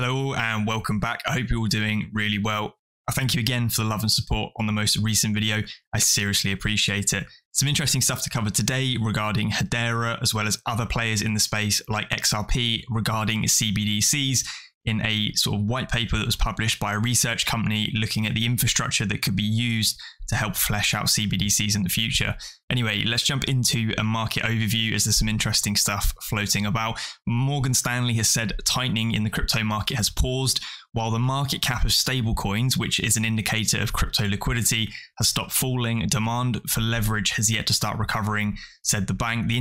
Hello and welcome back. I hope you're all doing really well. I thank you again for the love and support on the most recent video. I seriously appreciate it. Some interesting stuff to cover today regarding Hedera, as well as other players in the space like XRP regarding Cbdcs in a sort of white paper that was published by a research company looking at the infrastructure that could be used to help flesh out Cbdcs in the future. Anyway, let's jump into a market overview as there's some interesting stuff floating about. Morgan Stanley has said tightening in the crypto market has paused, while the market cap of stablecoins, which is an indicator of crypto liquidity, has stopped falling. Demand for leverage has yet to start recovering, said the bank. The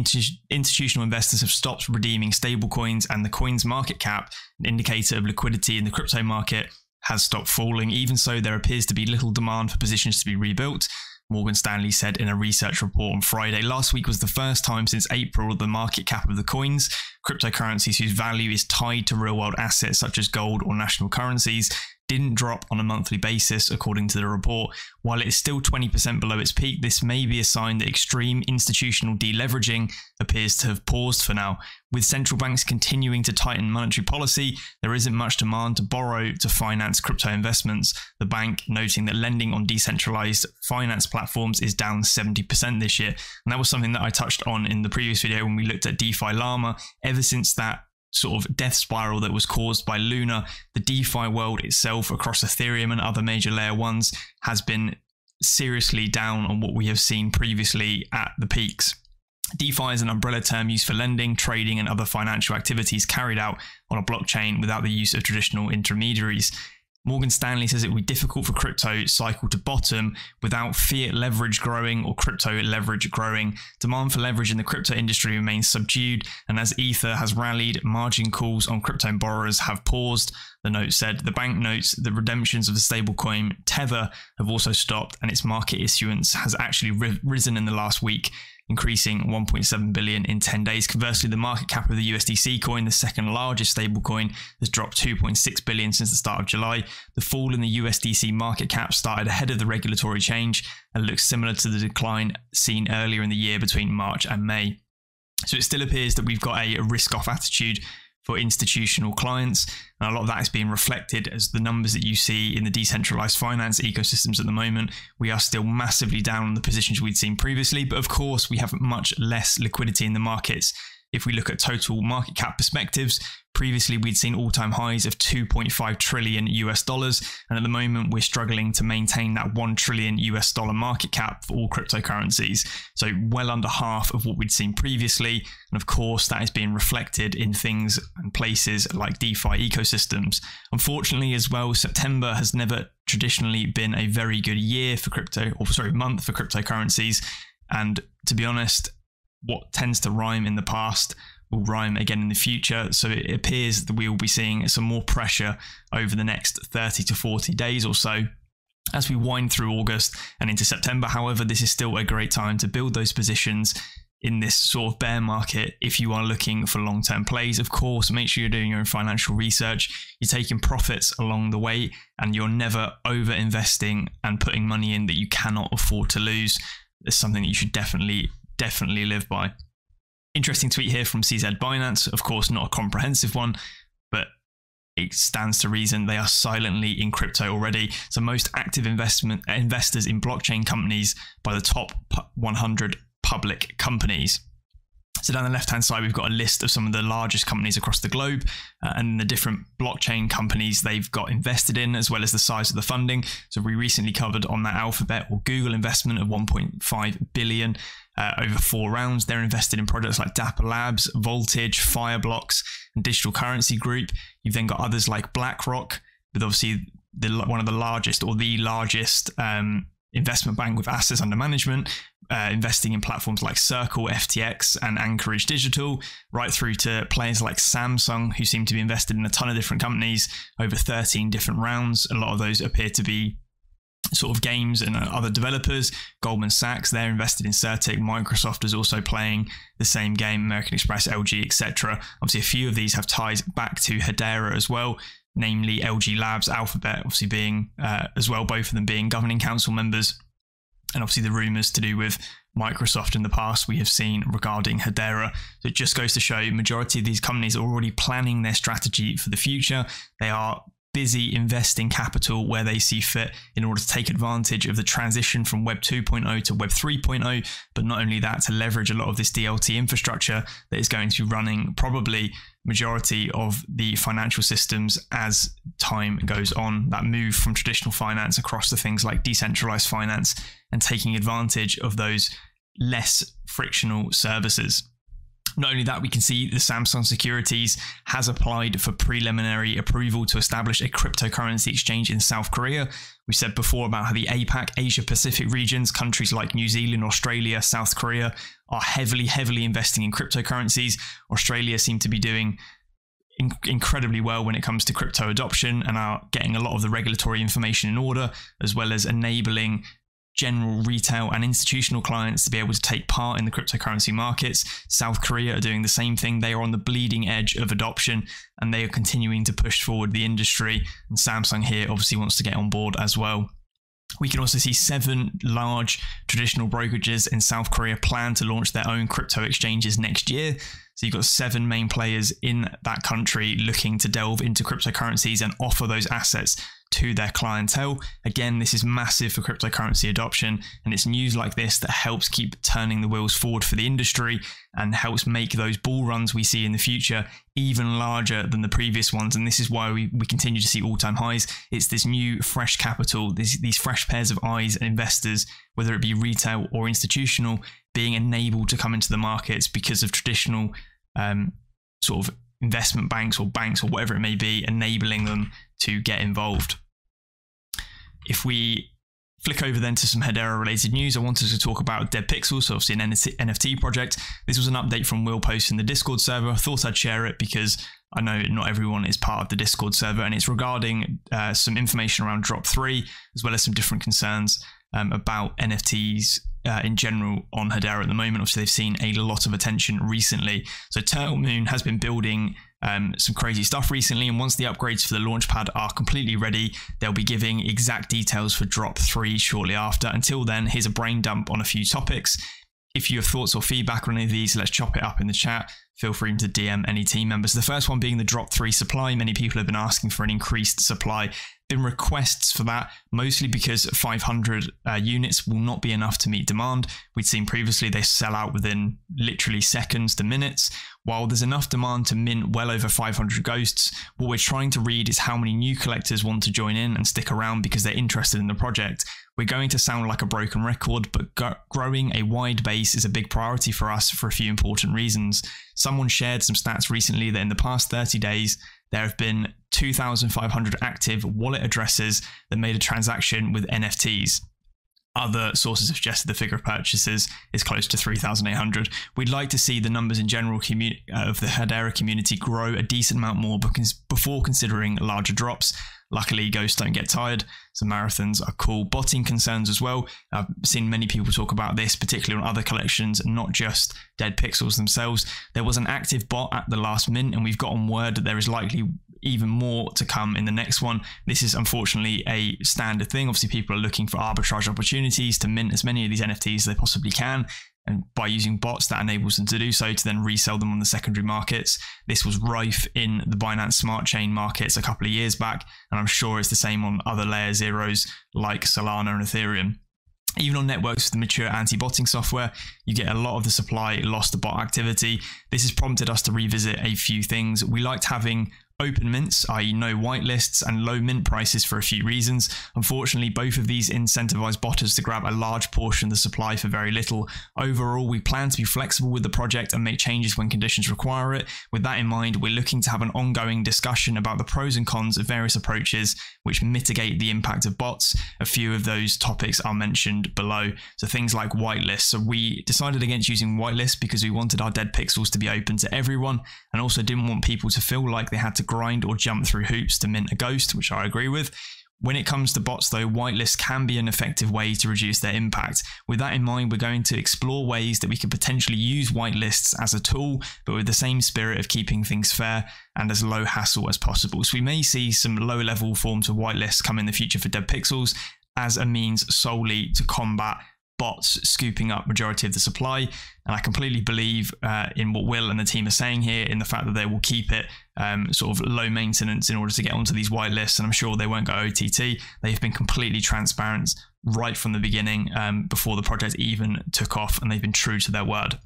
institutional investors have stopped redeeming stablecoins, and the coin's market cap, an indicator of liquidity in the crypto market, has stopped falling. Even so, there appears to be little demand for positions to be rebuilt, Morgan Stanley said in a research report on Friday. Last week was the first time since April the market cap of the coins, cryptocurrencies whose value is tied to real-world assets such as gold or national currencies, didn't drop on a monthly basis, according to the report. While it is still 20% below its peak, this may be a sign that extreme institutional deleveraging appears to have paused for now. With central banks continuing to tighten monetary policy, there isn't much demand to borrow to finance crypto investments, the bank noting that lending on decentralized finance platforms is down 70% this year. And that was something that I touched on in the previous video when we looked at DeFi Llama. Ever since that sort of death spiral that was caused by Luna, the DeFi world itself across Ethereum and other major layer ones has been seriously down on what we have seen previously at the peaks. DeFi is an umbrella term used for lending, trading, and other financial activities carried out on a blockchain without the use of traditional intermediaries. Morgan Stanley says it will be difficult for crypto cycle to bottom without fiat leverage growing or crypto leverage growing. Demand for leverage in the crypto industry remains subdued, and as Ether has rallied, margin calls on crypto borrowers have paused, the note said. The bank notes the redemptions of the stablecoin Tether have also stopped, and its market issuance has actually risen in the last week, increasing 1.7 billion in 10 days. Conversely, the market cap of the USDC coin, the second largest stablecoin, has dropped 2.6 billion since the start of July. The fall in the USDC market cap started ahead of the regulatory change and looks similar to the decline seen earlier in the year between March and May. So it still appears that we've got a risk-off attitude for institutional clients, and a lot of that is being reflected as the numbers that you see in the decentralized finance ecosystems at the moment. We are still massively down on the positions we'd seen previously, but of course we have much less liquidity in the markets. If we look at total market cap perspectives, previously we'd seen all-time highs of 2.5 trillion US dollars, and at the moment we're struggling to maintain that 1 trillion US dollar market cap for all cryptocurrencies. So well under half of what we'd seen previously, and of course that is being reflected in things and places like DeFi ecosystems. Unfortunately as well, September has never traditionally been a very good year for month for cryptocurrencies, and to be honest, what tends to rhyme in the past will rhyme again in the future. So it appears that we will be seeing some more pressure over the next 30 to 40 days or so as we wind through August and into September. However, this is still a great time to build those positions in this sort of bear market if you are looking for long-term plays. Of course, make sure you're doing your own financial research, you're taking profits along the way, and you're never over investing and putting money in that you cannot afford to lose. It's something that you should definitely live by. Interesting tweet here from CZ Binance. Of course, not a comprehensive one, but it stands to reason they are silently in crypto already. So most active investors in blockchain companies by the top 100 public companies. So down the left-hand side, we've got a list of some of the largest companies across the globe and the different blockchain companies they've got invested in, as well as the size of the funding. So we recently covered on that Alphabet or Google investment of 1.5 billion over 4 rounds. They're invested in products like Dapper Labs, Voltage, Fireblocks, and Digital Currency Group. You've then got others like BlackRock, with obviously one of the largest or the largest investment bank with assets under management, investing in platforms like Circle, FTX, and Anchorage Digital, right through to players like Samsung, who seem to be invested in a ton of different companies over 13 different rounds. A lot of those appear to be sort of games and other developers. Goldman Sachs, they're invested in Certic. Microsoft is also playing the same game, American Express, LG, etc. Obviously, a few of these have ties back to Hedera as well, namely LG Labs, Alphabet, obviously being as well, both of them being governing council members And obviously the rumors to do with Microsoft in the past we have seen regarding Hedera. So it just goes to show majority of these companies are already planning their strategy for the future. They are busy investing capital where they see fit in order to take advantage of the transition from Web 2.0 to Web 3.0. But not only that, to leverage a lot of this DLT infrastructure that is going to be running probably majority of the financial systems as time goes on. That move from traditional finance across to things like decentralized finance and taking advantage of those less frictional services. Not only that, we can see the Samsung Securities has applied for preliminary approval to establish a cryptocurrency exchange in South Korea. We said before about how the APAC, Asia Pacific regions, countries like New Zealand, Australia, South Korea, are heavily investing in cryptocurrencies. Australia seem to be doing incredibly well when it comes to crypto adoption and are getting a lot of the regulatory information in order, as well as enabling general retail and institutional clients to be able to take part in the cryptocurrency markets. South Korea are doing the same thing. They are on the bleeding edge of adoption and they are continuing to push forward the industry. And Samsung here obviously wants to get on board as well. We can also see 7 large traditional brokerages in South Korea plan to launch their own crypto exchanges next year. So you've got 7 main players in that country looking to delve into cryptocurrencies and offer those assets to their clientele. Again, this is massive for cryptocurrency adoption, and it's news like this that helps keep turning the wheels forward for the industry and helps make those bull runs we see in the future even larger than the previous ones. And this is why we continue to see all-time highs. It's this new fresh capital, these fresh pairs of eyes and investors, whether it be retail or institutional, being enabled to come into the markets because of traditional sort of investment banks or whatever it may be, enabling them to get involved. If we flick over then to some Hedera related news, I wanted to talk about 𝗟𝗚𝗙𝗏, so obviously an NFT project. This was an update from Will post in the Discord server. I thought I'd share it because I know not everyone is part of the Discord server, and it's regarding some information around Drop 3, as well as some different concerns about NFTs in general on Hedera at the moment. Obviously, they've seen a lot of attention recently. So 𝗟𝗚𝗡 has been building some crazy stuff recently, and once the upgrades for the launchpad are completely ready, they'll be giving exact details for Drop 3 shortly after. Until then, here's a brain dump on a few topics. If you have thoughts or feedback on any of these, let's chop it up in the chat. Feel free to DM any team members. The first one being the Drop 3 supply. Many people have been asking for an increased supply. Been requests for that, mostly because 500 units will not be enough to meet demand. We'd seen previously they sell out within literally seconds to minutes. While there's enough demand to mint well over 500 ghosts, what we're trying to read is how many new collectors want to join in and stick around because they're interested in the project. We're going to sound like a broken record, but growing a wide base is a big priority for us for a few important reasons. Someone shared some stats recently that in the past 30 days, there have been 2,500 active wallet addresses that made a transaction with NFTs. Other sources have suggested the figure of purchases is close to 3,800. We'd like to see the numbers in general of the Hedera community grow a decent amount more before considering larger drops. Luckily, ghosts don't get tired, so marathons are cool. Botting concerns as well. I've seen many people talk about this, particularly on other collections, not just 𝗟𝗚𝗏𝗡 themselves. There was an active bot at the last mint, and we've gotten word that there is likely even more to come in the next one. This is unfortunately a standard thing. Obviously, people are looking for arbitrage opportunities to mint as many of these NFTs as they possibly can. And by using bots, that enables them to do so, to then resell them on the secondary markets. This was rife in the Binance Smart Chain markets a couple of years back, and I'm sure it's the same on other layer zeros like Solana and Ethereum. Even on networks with the mature anti-botting software, you get a lot of the supply lost to bot activity. This has prompted us to revisit a few things. We liked having open mints, i.e. no whitelists, and low mint prices for a few reasons. Unfortunately, both of these incentivize botters to grab a large portion of the supply for very little. Overall, we plan to be flexible with the project and make changes when conditions require it. With that in mind, we're looking to have an ongoing discussion about the pros and cons of various approaches which mitigate the impact of bots. A few of those topics are mentioned below. So things like whitelists. So we decided against using whitelists because we wanted our 𝗟𝗚𝗏𝗡𝗏s to be open to everyone, and also didn't want people to feel like they had to grind or jump through hoops to mint a ghost, which I agree with. When it comes to bots though, whitelists can be an effective way to reduce their impact. With that in mind, we're going to explore ways that we could potentially use whitelists as a tool, but with the same spirit of keeping things fair and as low hassle as possible. So we may see some low level forms of whitelists come in the future for 𝗟𝗚𝗏𝗏𝗡s as a means solely to combat bots scooping up majority of the supply. And I completely believe in what Will and the team are saying here, in the fact that they will keep it sort of low maintenance in order to get onto these whitelists. And I'm sure they won't go OTT. They've been completely transparent right from the beginning, before the project even took off, and they've been true to their word.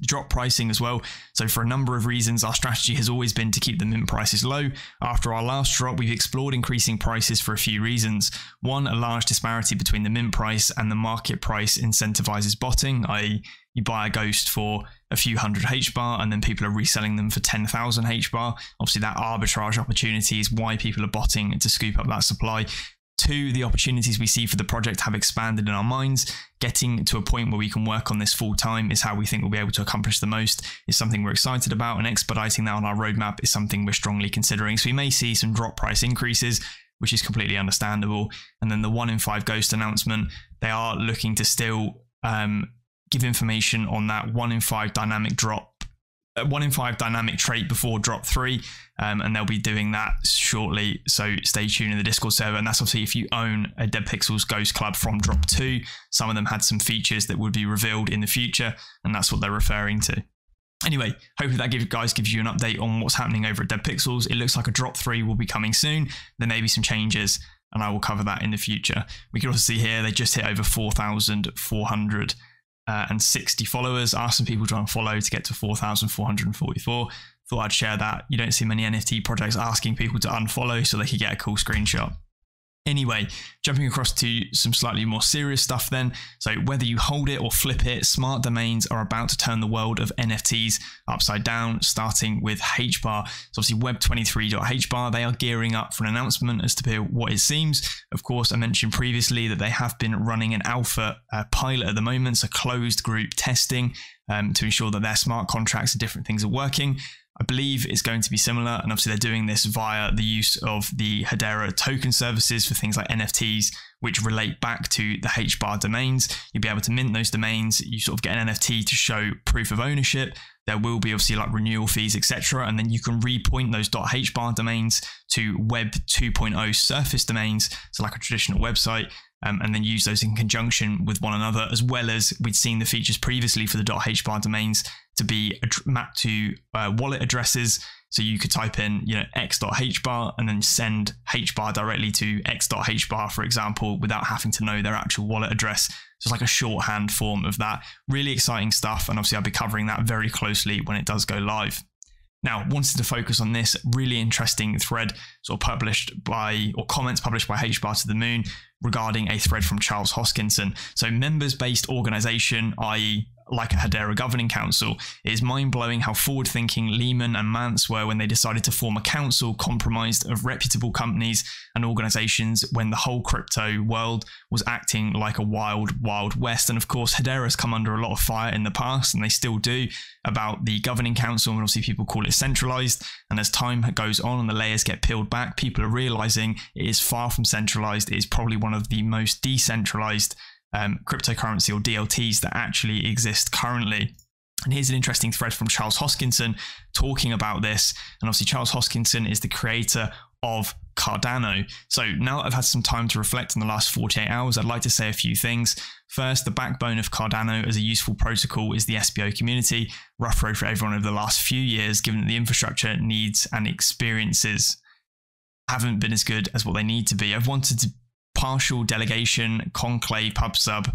Drop pricing as well. So for a number of reasons, our strategy has always been to keep the mint prices low. After our last drop, we've explored increasing prices for a few reasons. One, a large disparity between the mint price and the market price incentivizes botting, i.e. you buy a ghost for a few hundred Hbar and then people are reselling them for 10,000 Hbar. Obviously that arbitrage opportunity is why people are botting to scoop up that supply. Two, the opportunities we see for the project have expanded in our minds. Getting to a point where we can work on this full time is how we think we'll be able to accomplish the most, is something we're excited about, and expediting that on our roadmap is something we're strongly considering. So we may see some drop price increases, which is completely understandable. And then the 1 in 5 ghost announcement, they are looking to still give information on that 1 in 5 dynamic drop, 1 in 5 dynamic trait before drop 3, and they'll be doing that shortly, so stay tuned in the Discord server. And that's obviously if you own a 𝗟𝗚𝗚𝗏𝗡𝗏𝗏 Ghost Club from drop 2. Some of them had some features that would be revealed in the future, and that's what they're referring to. Anyway, hopefully that gives you an update on what's happening over at 𝗟𝗚𝗏𝗏𝗏. It looks like a drop 3 will be coming soon. There may be some changes, and I will cover that in the future. We can also see here they just hit over 4,460 followers. Asked some people to unfollow to get to 4,444. Thought I'd share that. You don't see many NFT projects asking people to unfollow so they could get a cool screenshot. Anyway, jumping across to some slightly more serious stuff then. So whether you hold it or flip it, smart domains are about to turn the world of NFTs upside down, starting with Hbar. So obviously web23.hbar, they are gearing up for an announcement as to what it seems. Of course, I mentioned previously that they have been running an alpha pilot at the moment, so closed group testing to ensure that their smart contracts and different things are working. I believe it's going to be similar, and obviously they're doing this via the use of the Hedera token services for things like NFTs, which relate back to the Hbar domains. You'll be able to mint those domains. You sort of get an NFT to show proof of ownership. There will be obviously like renewal fees, etc. And then you can repoint those .hbar domains to Web 2.0 surface domains, so like a traditional website. And then use those in conjunction with one another, as well as we'd seen the features previously for the .hbar domains to be mapped to wallet addresses. So you could type in, x.hbar and then send hbar directly to x.hbar, for example, without having to know their actual wallet address. So it's like a shorthand form of that. Really exciting stuff. And obviously I'll be covering that very closely when it does go live. Now, wanted to focus on this really interesting thread sort of published by, or comments published by Hbar to the Moon regarding a thread from Charles Hoskinson. So members-based organization, i.e. like a Hedera governing council, it is mind-blowing how forward-thinking Lehman and Mance were when they decided to form a council comprised of reputable companies and organizations when the whole crypto world was acting like a wild, wild west. And of course, Hedera has come under a lot of fire in the past, and they still do, about the governing council, and obviously people call it centralized. And as time goes on and the layers get peeled back, people are realizing it is far from centralized. It is probably one of the most decentralized cryptocurrency or DLTs that actually exist currently. And here's an interesting thread from Charles Hoskinson talking about this. And obviously Charles Hoskinson is the creator of Cardano. So now that I've had some time to reflect on the last 48 hours, I'd like to say a few things. First, the backbone of Cardano as a useful protocol is the SBO community, rough road for everyone over the last few years, given that the infrastructure needs and experiences haven't been as good as what they need to be. I've wanted to partial delegation, conclave, PubSub,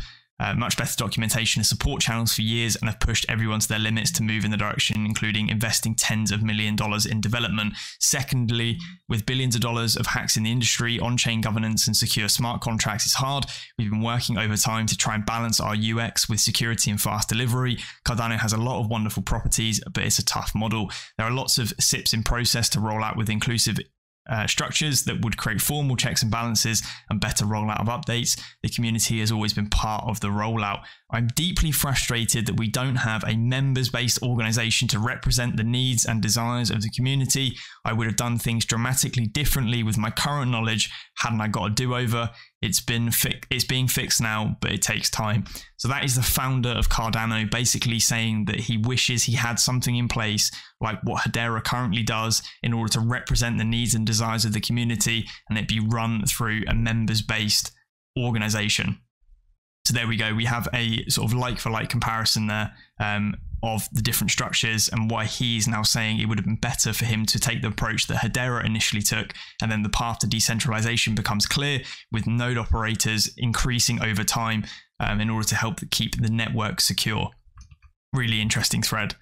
much better documentation and support channels for years, and have pushed everyone to their limits to move in the direction, including investing tens of millions of dollars in development. Secondly, with billions of dollars of hacks in the industry, on-chain governance and secure smart contracts is hard. We've been working over time to try and balance our UX with security and fast delivery. Cardano has a lot of wonderful properties, but it's a tough model. There are lots of SIPs in process to roll out with inclusive structures that would create formal checks and balances and better rollout of updates. The community has always been part of the rollout. I'm deeply frustrated that we don't have a members-based organization to represent the needs and desires of the community. I would have done things dramatically differently with my current knowledge hadn't I got a do-over. It's being fixed now, but it takes time. So that is the founder of Cardano basically saying that he wishes he had something in place like what Hedera currently does in order to represent the needs and desires of the community, and it be run through a members-based organization. So there we go. We have a sort of like for like comparison there of the different structures and why he's now saying it would have been better for him to take the approach that Hedera initially took, and then the path to decentralization becomes clear with node operators increasing over time in order to help keep the network secure. Really interesting thread.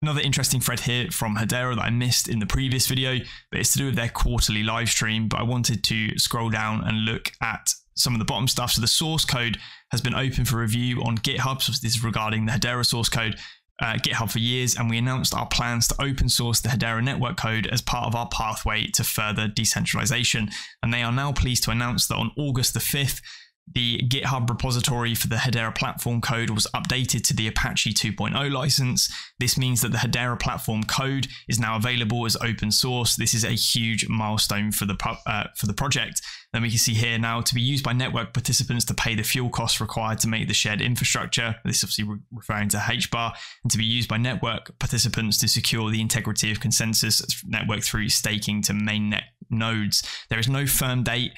Another interesting thread here from Hedera that I missed in the previous video, but it's to do with their quarterly live stream, but I wanted to scroll down and look at some of the bottom stuff. So the source code has been open for review on GitHub. So this is regarding the Hedera source code, GitHub for years, and we announced our plans to open source the Hedera network code as part of our pathway to further decentralization. And they are now pleased to announce that on August the 5th, the GitHub repository for the Hedera platform code was updated to the APACHE 2.0 license. This means that the Hedera platform code is now available as open source. This is a huge milestone for the project. Then we can see here now to be used by network participants to pay the fuel costs required to make the shared infrastructure. This is obviously referring to Hbar, and to be used by network participants to secure the integrity of consensus network through staking to mainnet nodes. There is no firm date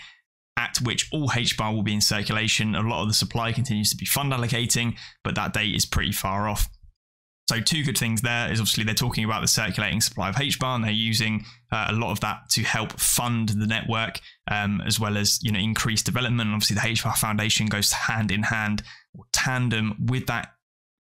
at which all Hbar will be in circulation. A lot of the supply continues to be fund allocating, but that date is pretty far off. So two good things there is obviously they're talking about the circulating supply of Hbar, and they're using a lot of that to help fund the network, as well as, you know, increase development. And obviously the Hbar Foundation goes hand in hand or tandem with that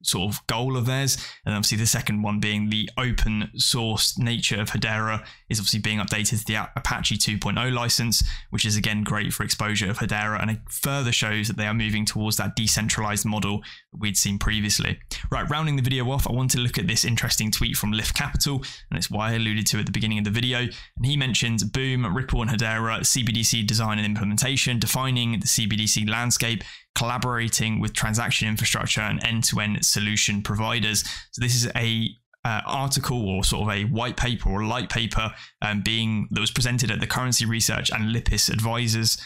sort of goal of theirs. And obviously the second one being the open source nature of Hedera is obviously being updated to the APACHE 2.0 license, which is again great for exposure of Hedera, and it further shows that they are moving towards that decentralized model that we'd seen previously. Right, rounding the video off, I want to look at this interesting tweet from 𝗟𝗚𝗡𝗏𝗏𝗏, and it's why I alluded to at the beginning of the video. And he mentions Boom, Ripple and Hedera, CBDC design and implementation, defining the CBDC landscape, collaborating with transaction infrastructure and end-to-end solution providers. So this is a article or sort of a white paper or light paper that was presented at the Currency Research and Lipis Advisors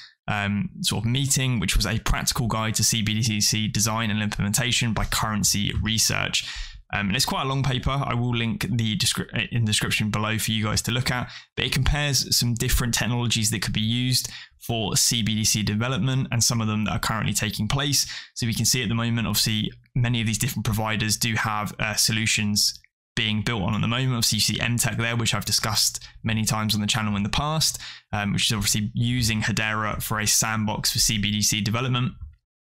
sort of meeting, which was a practical guide to CBDC design and implementation by Currency Research. And it's quite a long paper. I will link in the description below for you guys to look at, but it compares some different technologies that could be used for CBDC development and some of them that are currently taking place. So we can see at the moment, obviously, many of these different providers do have solutions being built on at the moment. Obviously, you see MTech there, which I've discussed many times on the channel in the past, which is obviously using Hedera for a sandbox for CBDC development.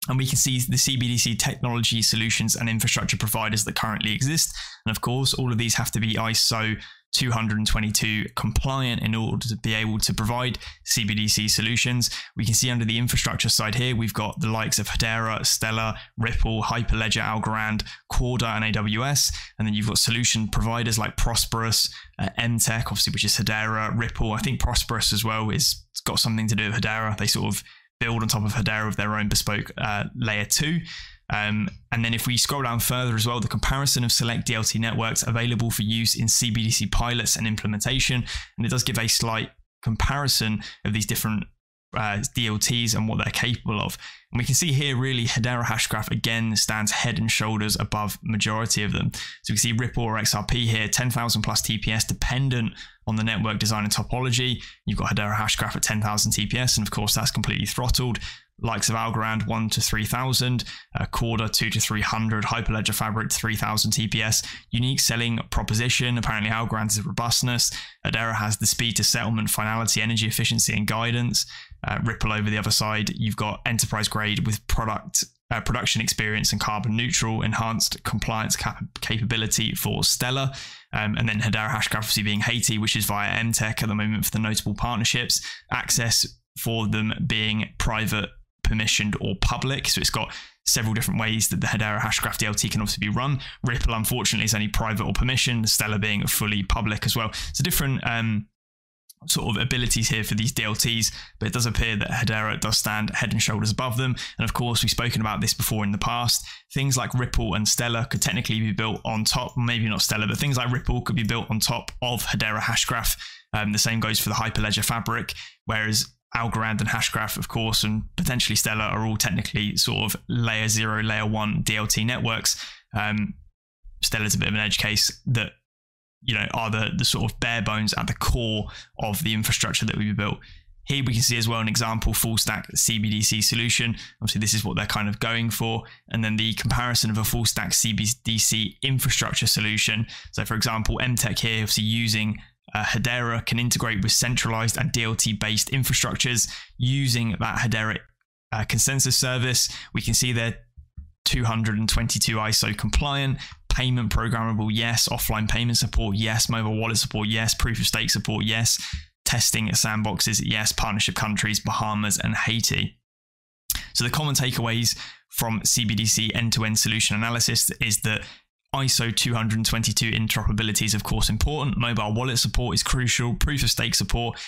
And we can see the CBDC technology solutions and infrastructure providers that currently exist. And of course, all of these have to be ISO20022 compliant in order to be able to provide CBDC solutions. We can see under the infrastructure side here, we've got the likes of Hedera, Stellar, Ripple, Hyperledger, Algorand, Corda, and AWS. And then you've got solution providers like Prosperous, MTech, obviously, which is Hedera, Ripple. I think Prosperous as well it's got something to do with Hedera. They sort of build on top of Hedera with their own bespoke layer 2. And then if we scroll down further as well, the comparison of select DLT networks available for use in CBDC pilots and implementation. And it does give a slight comparison of these different DLTs and what they're capable of. And we can see here really Hedera Hashgraph again stands head and shoulders above majority of them. So we can see Ripple or XRP here, 10,000 plus TPS dependent on the network design and topology. You've got Hedera Hashgraph at 10,000 TPS, and of course that's completely throttled. Likes of Algorand 1 to 3,000, Corda 2 to 300, Hyperledger Fabric 3,000 TPS. Unique selling proposition. Apparently Algorand is robustness. Hedera has the speed to settlement, finality, energy efficiency, and guidance. Ripple over the other side, you've got enterprise grade with production experience and carbon neutral, enhanced compliance capability for Stellar. And then Hedera Hashgraph obviously being Haiti, which is via MTech at the moment for the notable partnerships. Access for them being private, permissioned, or public. So it's got several different ways that the Hedera Hashgraph DLT can obviously be run. Ripple, unfortunately, is only private or permissioned. Stellar being fully public as well. So different sort of abilities here for these DLTs, but it does appear that Hedera does stand head and shoulders above them. And of course, we've spoken about this before in the past. Things like Ripple and Stellar could technically be built on top, maybe not Stellar, but things like Ripple could be built on top of Hedera Hashgraph. The same goes for the Hyperledger Fabric, whereas Algorand and Hashgraph, of course, and potentially Stellar are all technically sort of layer 0, layer 1 DLT networks. Stellar's a bit of an edge case that, you know, are the sort of bare bones at the core of the infrastructure that we built. Here we can see as well an example full stack CBDC solution. Obviously, this is what they're kind of going for. And then the comparison of a full stack CBDC infrastructure solution. So for example, MTech here, obviously using Hedera, can integrate with centralized and DLT based infrastructures using that Hedera consensus service. We can see they're 222 ISO compliant, payment programmable, yes, offline payment support, yes, mobile wallet support, yes, proof of stake support, yes, testing at sandboxes, yes, partnership countries, Bahamas and Haiti. So the common takeaways from CBDC end-to-end solution analysis is that ISO 20022 interoperability is of course important, mobile wallet support is crucial, proof of stake support,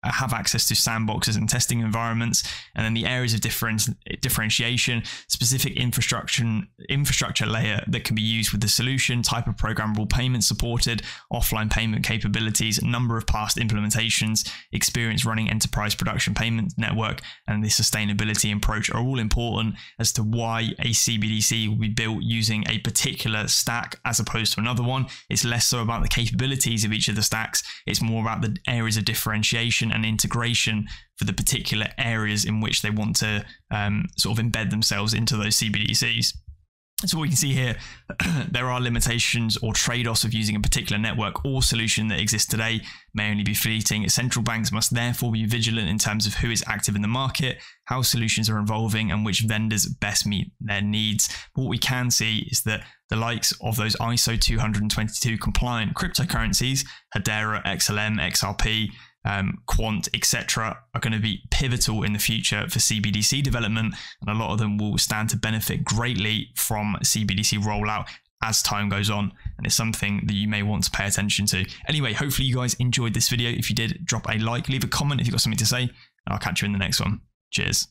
have access to sandboxes and testing environments, and then the areas of differentiation, specific infrastructure layer that can be used with the solution, type of programmable payment supported, offline payment capabilities, number of past implementations, experience running enterprise production payment network, and the sustainability approach are all important as to why a CBDC will be built using a particular stack as opposed to another one. It's less so about the capabilities of each of the stacks, it's more about the areas of differentiation and integration for the particular areas in which they want to sort of embed themselves into those CBDCs. So what we can see here, there are limitations or trade-offs of using a particular network or solution that exists today may only be fleeting. Central banks must therefore be vigilant in terms of who is active in the market, how solutions are evolving, and which vendors best meet their needs. But what we can see is that the likes of those ISO 20022 compliant cryptocurrencies, Hedera, XLM, XRP, Quant, etc., are going to be pivotal in the future for CBDC development, and a lot of them will stand to benefit greatly from CBDC rollout as time goes on, and it's something that you may want to pay attention to. Anyway, hopefully you guys enjoyed this video. If you did, drop a like, leave a comment if you've got something to say, and I'll catch you in the next one. Cheers.